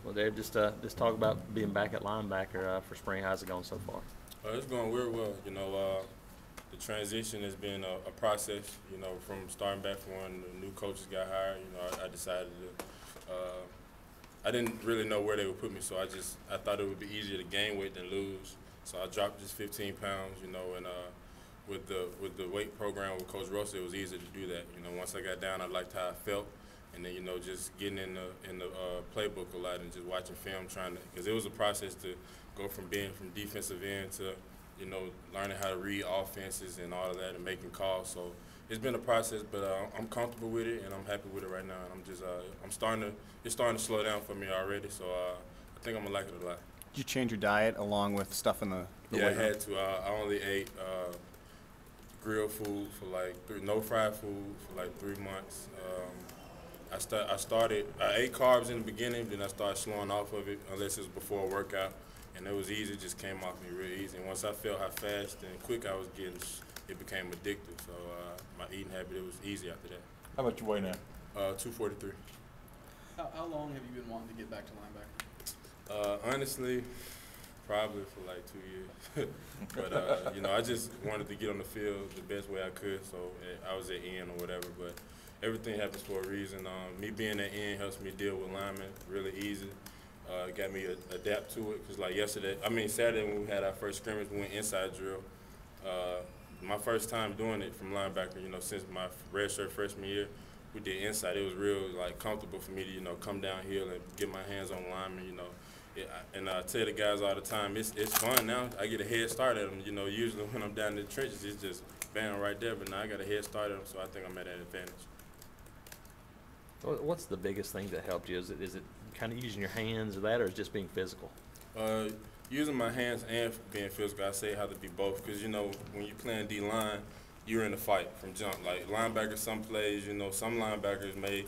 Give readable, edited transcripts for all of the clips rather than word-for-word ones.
Well, Dave, just talk about being back at linebacker for spring. How's it going so far? It's going real well. The transition has been a process. From starting back from when the new coaches got hired. I decided to. I didn't really know where they would put me, so I thought it would be easier to gain weight than lose. So I dropped just 15 pounds. And with the weight program with Coach Russell, it was easy to do that. Once I got down, I liked how I felt. And then, just getting in the playbook a lot and just watching film, because it was a process to go from being from defensive end to, learning how to read offenses and all of that and making calls. So it's been a process, but I'm comfortable with it and I'm happy with it right now. And it's starting to slow down for me already. So I think I'm gonna like it a lot. Did you change your diet along with stuff in the Yeah, weight I had to. I only ate grilled food for no fried food for 3 months. I ate carbs in the beginning, then I started slowing off of it unless it was before a workout, and it was easy, it just came off me real easy. And once I felt how fast and quick I was getting, it became addictive. So my eating habit, it was easy after that. How much you weigh now? 243. How long have you been wanting to get back to linebacker? Honestly, probably for 2 years. But, I just wanted to get on the field the best way I could, so I was at end or whatever. But everything happens for a reason. Me being at end helps me deal with linemen really easy. It got me to adapt to it, because Saturday when we had our first scrimmage, we went inside drill. My first time doing it from linebacker, since my redshirt freshman year, we did inside. It was real comfortable for me to come downhill and get my hands on linemen. And I tell the guys all the time, it's fun now. I get a head start at them. Usually when I'm down in the trenches, it's just bam right there. But now I got a head start at them, so I think I'm at an advantage. What's the biggest thing that helped you? Is it kind of using your hands or that, or is it just being physical? Using my hands and being physical, I say it has to be both, because when you're playing D-line, you're in a fight from jump. Like linebackers, some plays, some linebackers may,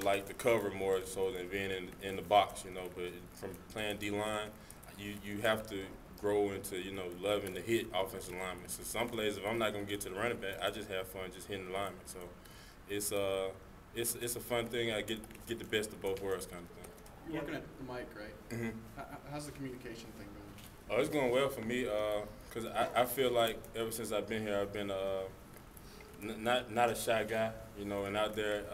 like the cover more so than being in the box, But from playing D-line, you have to grow into, loving to hit offensive linemen. So some plays, if I'm not gonna get to the running back, I just have fun just hitting the linemen. So it's a fun thing. I get the best of both worlds kind of thing. You're working at the mic, right? Mm-hmm. How's the communication thing going? Oh, it's going well for me, because I feel like ever since I've been here, I've been not a shy guy, and out there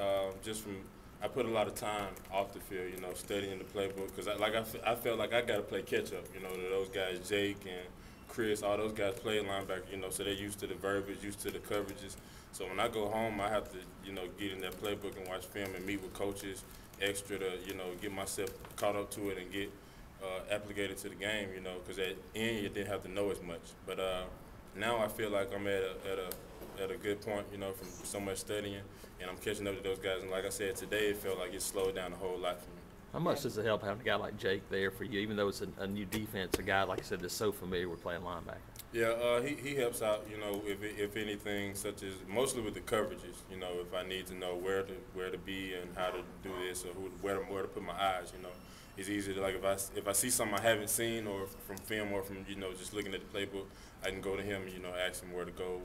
I put a lot of time off the field, studying the playbook, because I felt like I got to play catch up, those guys, Jake and Chris, all those guys play linebacker, so they're used to the verbiage, used to the coverages. So when I go home, I have to, get in that playbook and watch film and meet with coaches extra to, get myself caught up to it and get applicated to the game, because at end you didn't have to know as much. But now I feel like I'm at a good point, from so much studying, and I'm catching up to those guys. And like I said, today it felt like it slowed down a whole lot for me. How much does it help having a guy like Jake there for you, even though it's a new defense, a guy, like I said, that's so familiar with playing linebacker? Yeah, he helps out, if anything, such as mostly with the coverages, if I need to know where to be and how to do this or where to put my eyes, It's easy to, like, if I see something I haven't seen or from film or from, just looking at the playbook, I can go to him, ask him where to go,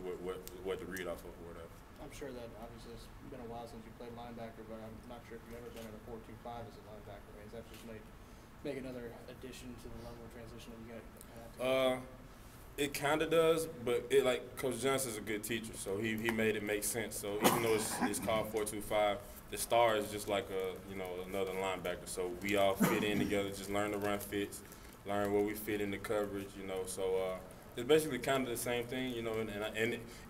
what to read off of or whatever. I'm sure that obviously it's been a while since you played linebacker, but I'm not sure if you've ever been in a 4-2-5 as a linebacker. I mean, does that just make another addition to the level of transition that you got to have? It kind of does, but Coach Johnson's a good teacher, so he made it make sense. So even though it's called 4-2-5, the star is just like another linebacker. So we all fit in together, just learn the run fits, learn where we fit in the coverage, So it's basically kind of the same thing,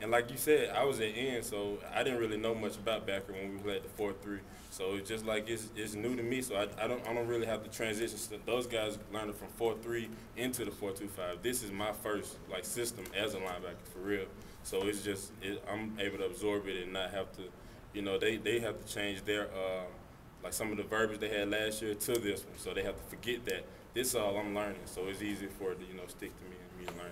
And like you said, I was at end, so I didn't really know much about backer when we played the 4-3. So it's just like it's new to me. So I don't really have the transition. So those guys learned it from 4-3 into the 4-2-5. This is my first system as a linebacker for real. So it's just I'm able to absorb it and not have to. They have to change their some of the verbiage they had last year to this one, so they have to forget that this is all I'm learning. So it's easy for it to stick to me and me to learn.